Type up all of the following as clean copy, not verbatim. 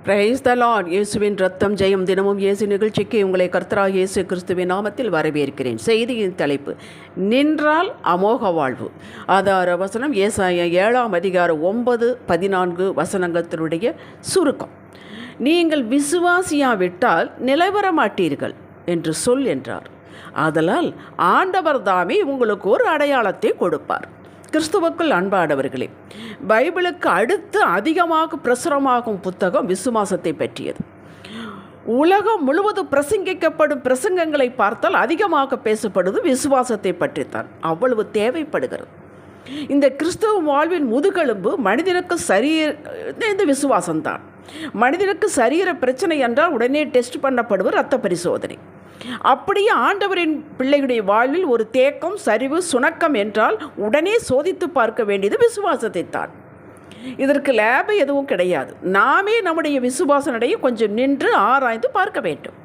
Praise the Lord. இயேசுவின் ரத்தம் ஜெயம். தினமும் இயேசு நிகழ்ச்சிக்கு உங்களை கர்த்தராகிய இயேசு கிறிஸ்துவின் நாமத்தில் வரவேற்கிறேன். செய்தியின் தலைப்பு, நின்றால் அமோக வாழ்வு. ஆதார வசனம் ஏசாயா 7ஆம் அதிகாரம் 9-14 வசனங்களுடைய சுருக்கம். நீங்கள் விசுவாசியாவிட்டால் நிலைவர மாட்டீர்கள் என்று சொல் என்றார். ஆதலால் ஆண்டவர் தாமே உங்களுக்கு ஒரு அடையாளத்தை கொடுப்பார். கிறிஸ்துவுக்குள் அன்பானவர்களே, பைபிளுக்கு அடுத்து அதிகமாக பிரசுரமாகும் புத்தகம் விசுவாசத்தை பற்றியது. உலகம் முழுவதும் பிரசங்கிக்கப்படும் பிரசங்கங்களை பார்த்தால் அதிகமாக பேசப்படுவது விசுவாசத்தை பற்றித்தான். அவ்வளவு தேவைப்படுகிறது. இந்த கிறிஸ்துவ வாழ்வின் முதுகெலும்பு மனிதனுக்கு இந்த விசுவாசம்தான். மனிதனுக்கு சரீர பிரச்சனை என்றால் உடனே டெஸ்ட் பண்ணப்படுவது இரத்த பரிசோதனை. அப்படியே ஆண்டவரின் பிள்ளைகளுடைய வாழ்வில் ஒரு தேக்கம், சரிவு, சுணக்கம் என்றால் உடனே சோதித்து பார்க்க வேண்டியது விசுவாசத்தை தான். இதற்கு லேபு எதுவும் கிடையாது. நாமே நம்முடைய விசுவாச நடையை கொஞ்சம் நின்று ஆராய்ந்து பார்க்க வேண்டும்.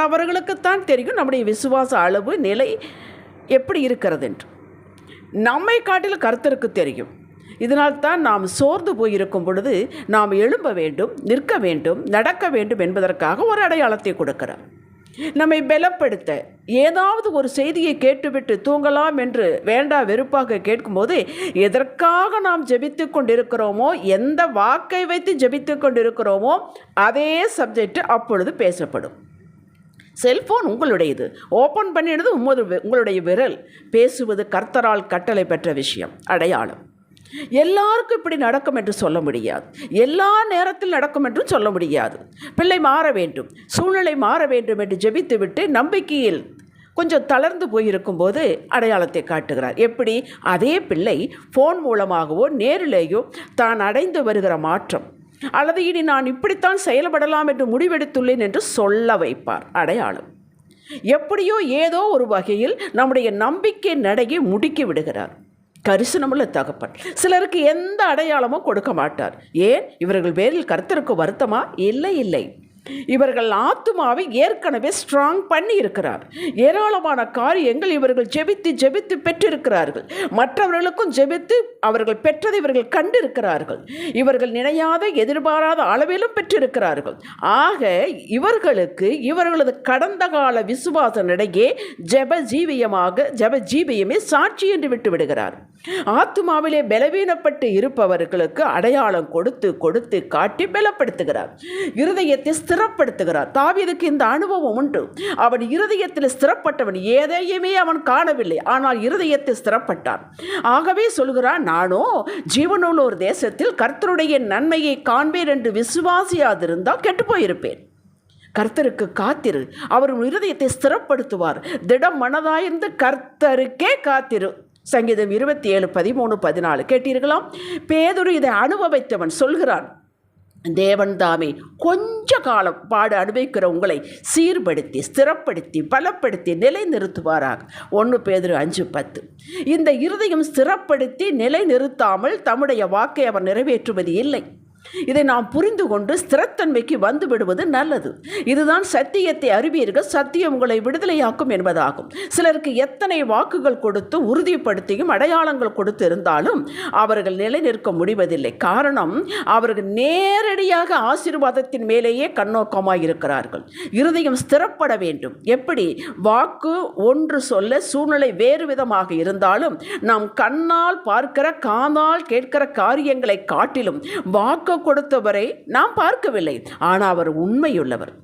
அவர்களுக்குத்தான் தெரியும் நம்முடைய விசுவாச அளவு நிலை எப்படி இருக்கிறது என்று. நம்மை காட்டில் கர்த்தருக்கு தெரியும். இதனால்தான் நாம் சோர்ந்து போயிருக்கும் பொழுது நாம் எழும்ப வேண்டும், நிற்க வேண்டும், நடக்க வேண்டும் என்பதற்காக ஒரு அடையாளத்தை கொடுக்கிறார். நம்மை பலப்படுத்த ஏதாவது ஒரு செய்தியை கேட்டுவிட்டு தூங்கலாம் என்று வேண்டா வெறுப்பாக கேட்கும்போது எதற்காக நாம் ஜெபித்து கொண்டிருக்கிறோமோ, எந்த வாக்கை வைத்து ஜெபித்து கொண்டிருக்கிறோமோ அதே சப்ஜெக்ட் அப்பொழுது பேசப்படும். செல்ஃபோன் உங்களுடையது, ஓப்பன் பண்ணிடுது உங்களுடைய விரல். பேசுவது கர்த்தரால் கட்டளை பெற்ற விஷயம், அடையாளம். எல்லாருக்கும் இப்படி நடக்கும் என்று சொல்ல முடியாது. எல்லா நேரத்தில் நடக்கும் என்றும் சொல்ல முடியாது. பிள்ளை மாற வேண்டும், சூழ்நிலை மாற வேண்டும் என்று ஜெபித்துவிட்டு நம்பிக்கையில் கொஞ்சம் தளர்ந்து போயிருக்கும் போது அடையாளத்தை காட்டுகிறார். எப்படி? அதே பிள்ளை ஃபோன் மூலமாகவோ நேரிலேயோ தான் அடைந்து வருகிற மாற்றம், அல்லது இனி நான் இப்படித்தான் செயல்படலாம் என்று முடிவெடுத்துள்ளேன் என்று சொல்ல வைப்பார். அடையாளம். எப்படியோ ஏதோ ஒரு வகையில் நம்முடைய நம்பிக்கை நடையை முடுக்கி விடுகிறார். கரிசனமுள்ள தகப்பன். சிலருக்கு எந்த அடையாளமும் கொடுக்க மாட்டார். ஏன்? இவர்கள் பேரில் கர்த்தருக்கு வருத்தமா? இல்லை. இவர்கள் ஆத்துமாவை ஏற்கனவே ஸ்ட்ராங் பண்ணி இருக்கிறார். ஏராளமான காரியங்கள் இவர்கள் ஜெபித்து பெற்றிருக்கிறார்கள். மற்றவர்களுக்கும் ஜெபித்து அவர்கள் பெற்றதை இவர்கள் கண்டிருக்கிறார்கள். இவர்கள் நினையாத எதிர்பாராத அளவிலும் பெற்றிருக்கிறார்கள். ஆக இவர்களுக்கு இவர்களது கடந்த கால விசுவாச நடையே ஜெப ஜீவியமே சாட்சி என்று விட்டு விடுகிறார். ஆத்துமாவிலே பலவீனப்பட்டு இருப்பவர்களுக்கு அடையாளம் கொடுத்து காட்டி பலப்படுத்துகிறார். இருதயத்தை ஸ்திரப்படுத்துகிறார். தாவீதுக்கு இந்த அனுபவம் உண்டு. அவன் இருதயத்தில் ஸ்திரப்பட்டவன். எதையுமே அவன் காணவில்லை, ஆனால் இருதயத்தை ஸ்திரப்பட்டான். ஆகவே சொல்கிறான், நானோ ஜீவனுள்ள ஒரு தேசத்தில் கர்த்தருடைய நன்மையை காண்பேன் என்று விசுவாசியாதிருந்தால் கெட்டு போயிருப்பேன். கர்த்தருக்கு காத்திரு, அவர் இருதயத்தை ஸ்திரப்படுத்துவார். திடம் மனதாயிருந்து கர்த்தருக்கே காத்திரு. சங்கீதம் 27:13-14 கேட்டீர்களாம். பேதுரு இதை அனுபவித்தவன் சொல்கிறான், தேவன் தாமே கொஞ்ச காலம் பாடு அனுபவிக்கிற உங்களை சீர்படுத்தி, ஸ்திரப்படுத்தி, பலப்படுத்தி நிலைநிறுத்துவாராக. 1 பேதுரு 5:10. இந்த இருதயம் ஸ்திரப்படுத்தி நிலை நிறுத்தாமல் தம்முடைய வாக்கை அவர் நிறைவேற்றுவது இல்லை. இதை நாம் புரிந்து கொண்டு ஸ்திரத்தன்மைக்கு வந்து விடுவது நல்லது. இதுதான் சத்தியத்தை அறிவீர்கள், சத்தியம் உங்களை விடுதலையாக்கும் என்பதாகும். சிலருக்கு எத்தனை வாக்குகள் கொடுத்தும் உறுதிப்படுத்தியும் அடையாளங்கள் கொடுத்து இருந்தாலும் அவர்கள் நிலை நிற்க முடிவதில்லை. காரணம், அவர்கள் நேரடியாக ஆசீர்வாதத்தின் மேலேயே கண்ணோக்கமாக இருக்கிறார்கள். இருதயம் ஸ்திரப்பட வேண்டும். எப்படி? வாக்கு ஒன்று சொல்ல சூழ்நிலை வேறு விதமாக இருந்தாலும் நாம் கண்ணால் பார்க்கிற, காதால் கேட்கிற காரியங்களை காட்டிலும் வாக்கு கொடுத்தவரை நாம் பார்க்கவில்லை, ஆனால் அவர் உண்மையுள்ளவர்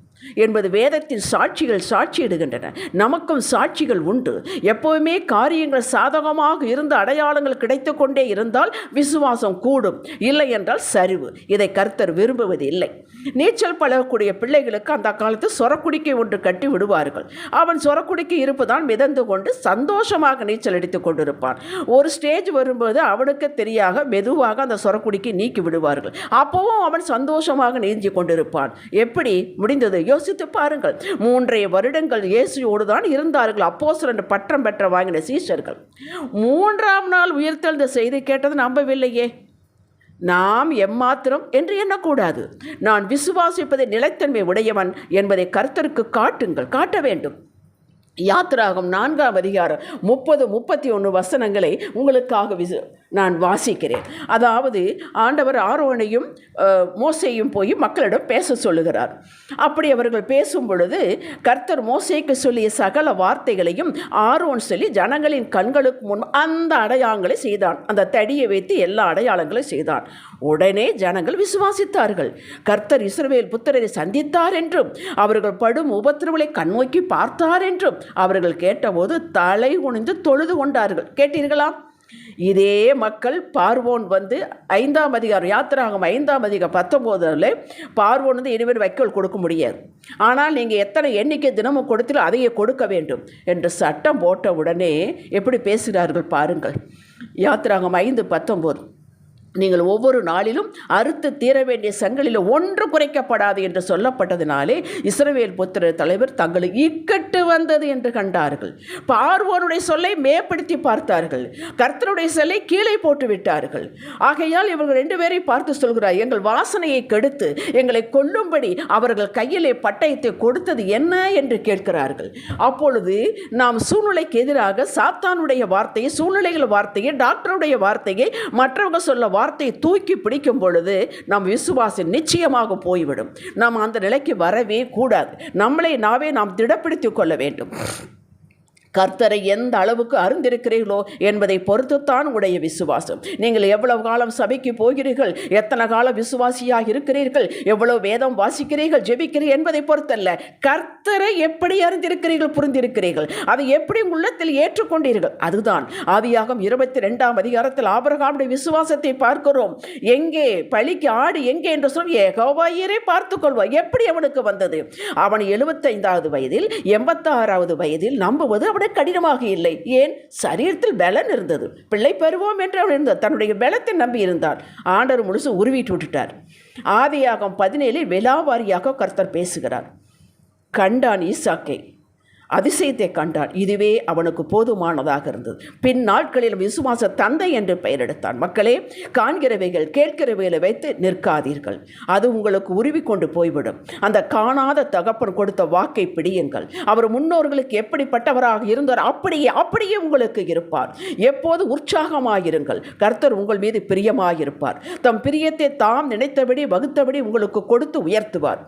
என்பது வேதத்தின் சாட்சிகள் சாட்சியிடுகின்றன. நமக்கும் சாட்சிகள் உண்டு. எப்போவுமே காரியங்கள் சாதகமாக இருந்து அடையாளங்கள் கிடைத்து கொண்டே இருந்தால் விசுவாசம் கூடும், இல்லை என்றால் சரிவு. இதை கர்த்தர் விரும்புவது இல்லை. நீச்சல் பழகக்கூடிய பிள்ளைகளுக்கு அந்த காலத்தில் சொரக்குடிக்கை ஒன்று கட்டி விடுவார்கள். அவன் சொரக்குடிக்கை இருப்பதால் மிதந்து கொண்டு சந்தோஷமாக நீச்சல் அடித்துக் கொண்டிருப்பான். ஒரு ஸ்டேஜ் வரும்போது அவனுக்கு தெரியாக மெதுவாக அந்த சொரக்குடிக்கை நீக்கி விடுவார்கள். அப்பவும் அவன் சந்தோஷமாக நீந்தி கொண்டிருப்பான். எப்படி முடிந்தது? யோசித்து பாருங்கள். 3.5 வருடங்கள் இயேசுவோடு தான் இருந்தார்கள் அப்போஸ்தலர் பட்டம் பெற்ற வாங்கின சீஷர்கள். 3ஆம் நாள் உயிர்த்தெழுந்த செய்தி கேட்டது நம்பவில்லையே. நாம் எம்மாத்திரம் என்று எண்ணக்கூடாது. நான் விசுவாசிப்பதை நிலைத்தன்மை உடையவன் என்பதை கர்த்தருக்கு காட்ட வேண்டும். யாத்திராகம் 4ஆம் அதிகாரம் 30-31 வசனங்களை உங்களுக்காக நான் வாசிக்கிறேன். அதாவது ஆண்டவர் ஆரோனையும் மோசேயும் போய் மக்களிடம் பேச சொல்லுகிறார். அப்படி அவர்கள் பேசும் பொழுது கர்த்தர் மோசேக்கு சொல்லிய சகல வார்த்தைகளையும் ஆரோன் சொல்லி ஜனங்களின் கண்களுக்கு முன் அந்த அடையாளங்களை செய்தான். அந்த தடியை வைத்து எல்லா அடையாளங்களையும் செய்தான். உடனே ஜனங்கள் விசுவாசித்தார்கள். கர்த்தர் இஸ்ரவேல் புத்திரரை சந்தித்தார் என்றும் அவர்கள் படும் உபத்திரவங்களை கண்ணோக்கி பார்த்தார் என்றும் அவர்கள் கேட்டபோது தலை குனிந்து தொழுது கொண்டார்கள். கேட்டீர்களா? இதே மக்கள் பார்வோன் வந்து 5ஆம் அதிகாரம் யாத்திராகமம் 5ஆம் அதிகாரம் 19 பார்வோன் வந்து இனிமேல் வைக்கோல் கொடுக்க முடியாது, ஆனால் நீங்கள் எத்தனை எண்ணிக்கை தினமும் கொடுத்தாலும் அதையே கொடுக்க வேண்டும் என்று சட்டம் போட்ட உடனே எப்படி பேசுகிறார்கள் பாருங்கள். யாத்திராகமம் 5:19 நீங்கள் ஒவ்வொரு நாளிலும் அறுத்து தீர வேண்டிய சங்கிலில் ஒன்று குறைக்கப்படாது என்று சொல்லப்பட்டதினாலே இஸ்ரவேல் புத்திரர் தலைவர் தங்களுக்கு இக்கட்டு வந்தது என்று கண்டார்கள். பார்வோனுடைய சொல்லை மேப்படுத்தி பார்த்தார்கள், கர்த்தருடைய சொல்லை கீழே போட்டு விட்டார்கள். ஆகையால் இவர்கள் 2 பேரை பார்த்து சொல்கிறார், எங்கள் வாசனையை கெடுத்து எங்களை கொல்லும்படி அவர்கள் கையிலே பட்டயத்தை கொடுத்தது என்ன என்று கேட்கிறார்கள். அப்பொழுது நாம் சூழ்நிலைக்கு எதிராக சாத்தானுடைய வார்த்தையை, சூழ்நிலைகள் வார்த்தையை, டாக்டருடைய வார்த்தையை, மற்றவங்க சொல்ல வார்த்தையை தூக்கி பிடிக்கும் பொழுது நம் விசுவாசம் நிச்சயமாக போய்விடும். நாம் அந்த நிலைக்கு வரவே கூடாது. நம்மளை நாமே நாம் திடப்படுத்திக் கொள்ள வேண்டும். கர்த்தரை எந்த அளவுக்கு அறிந்திருக்கிறீர்களோ என்பதை பொறுத்துத்தான் உடைய விசுவாசம். நீங்கள் எவ்வளவு காலம் சபைக்கு போகிறீர்கள், எத்தனை காலம் விசுவாசியாக இருக்கிறீர்கள், எவ்வளவு வேதம் வாசிக்கிறீர்கள், ஜெபிக்கிறீர்கள் என்பதை பொறுத்தல்ல. கர்த்தரை எப்படி அறிந்திருக்கிறீர்கள், புரிந்திருக்கிறீர்கள், அதை எப்படி உள்ளத்தில் ஏற்றுக்கொண்டீர்கள், அதுதான். ஆதியாகமம் 22ஆம் அதிகாரத்தில் ஆபிரகாமுடைய விசுவாசத்தை பார்க்கிறோம். எங்கே பலிக்கு ஆடு எங்கே என்று சொல்லி யெகோவாயரே பார்த்துக்கொள்வார். எப்படி அவனுக்கு வந்தது? அவன் 75வது வயதில் 86வது வயதில் நம்புவது அவன் கடினமாக இல்லை. ஏன்? சரீரத்தில் பலன் இருந்தது. பிள்ளை பெறுவோம் என்று அவன் இருந்தார். தன்னுடைய பலத்தை நம்பி இருந்தார். ஆண்டவர் முழுசு உருவிட்டு விட்டுட்டார். ஆதியாகமம் 17 விலாவாரியாக கர்த்தர் பேசுகிறார். கண்டான் ஈசாக்கை, அதிசயத்தை கண்டான். இதுவே அவனுக்கு போதுமானதாக இருந்தது. பின் நாட்களில் விசுவாச தந்தை என்று பெயர் எடுத்தான். மக்களே, காண்கிறவைகள் கேட்கிறவைகளை வைத்து நிற்காதீர்கள், அது உங்களுக்கு உருவி கொண்டு போய்விடும். அந்த காணாத தகப்பன் கொடுத்த வாக்கை பிடியுங்கள். அவர் முன்னோர்களுக்கு எப்படிப்பட்டவராக இருந்தார் அப்படியே உங்களுக்கு இருப்பார். எப்போது உற்சாகமாயிருங்கள். கர்த்தர் உங்கள் மீது பிரியமாயிருப்பார். தம் பிரியத்தை தாம் நினைத்தபடி வகுத்தபடி உங்களுக்கு கொடுத்து உயர்த்துவார்.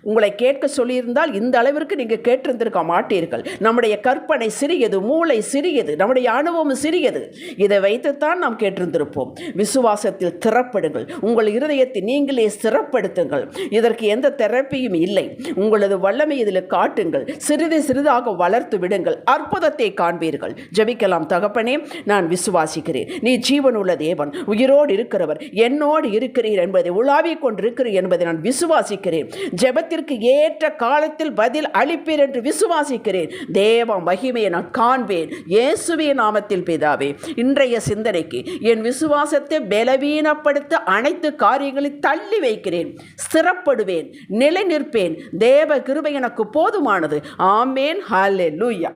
உங்களை கேட்க சொல்லியிருந்தால் இந்த அளவிற்கு நீங்கள் கேட்டிருந்திருக்க மாட்டீர்கள். நம்முடைய கற்பனை சிறியது, மூளை சிறியது, நம்முடைய அனுபவம் சிறியது. இதை வைத்துத்தான் நாம் கேட்டிருந்திருப்போம். விசுவாசத்தில் திறப்படுங்கள். உங்கள் இருதயத்தை நீங்களே சிறப்படுத்துங்கள். இதற்கு எந்த தெரப்பியும் இல்லை. உங்களது வல்லமை இதில் காட்டுங்கள். சிறிது சிறிதாக வளர்த்து விடுங்கள். அற்புதத்தை காண்பீர்கள். ஜெபிக்கலாம். தகப்பனே, நான் விசுவாசிக்கிறேன். நீ ஜீவனுள்ள தேவன், உயிரோடு இருக்கிறவர், என்னோடு இருக்கிறீர் என்பதை, உலாவிக் கொண்டிருக்கிறீர் என்பதை நான் விசுவாசிக்கிறேன். ஜெபத்தில் ஏற்ற காலத்தில் பதில் அளிப்பீர் என்று விசுவாசிக்கிறேன். தேவ மகிமையை நான் காண்பேன். இயேசுவின் நாமத்தில் பிதாவே. இன்றைய சிந்தனைக்கு என் விசுவாசத்தை பலவீனப்படுத்த அனைத்து காரியங்களை தள்ளி வைக்கிறேன். ஸ்திரப்படுவேன், நிலை நிற்பேன். தேவ கிருபை எனக்கு போதுமானது. ஆமேன். ஹல்லேலூயா.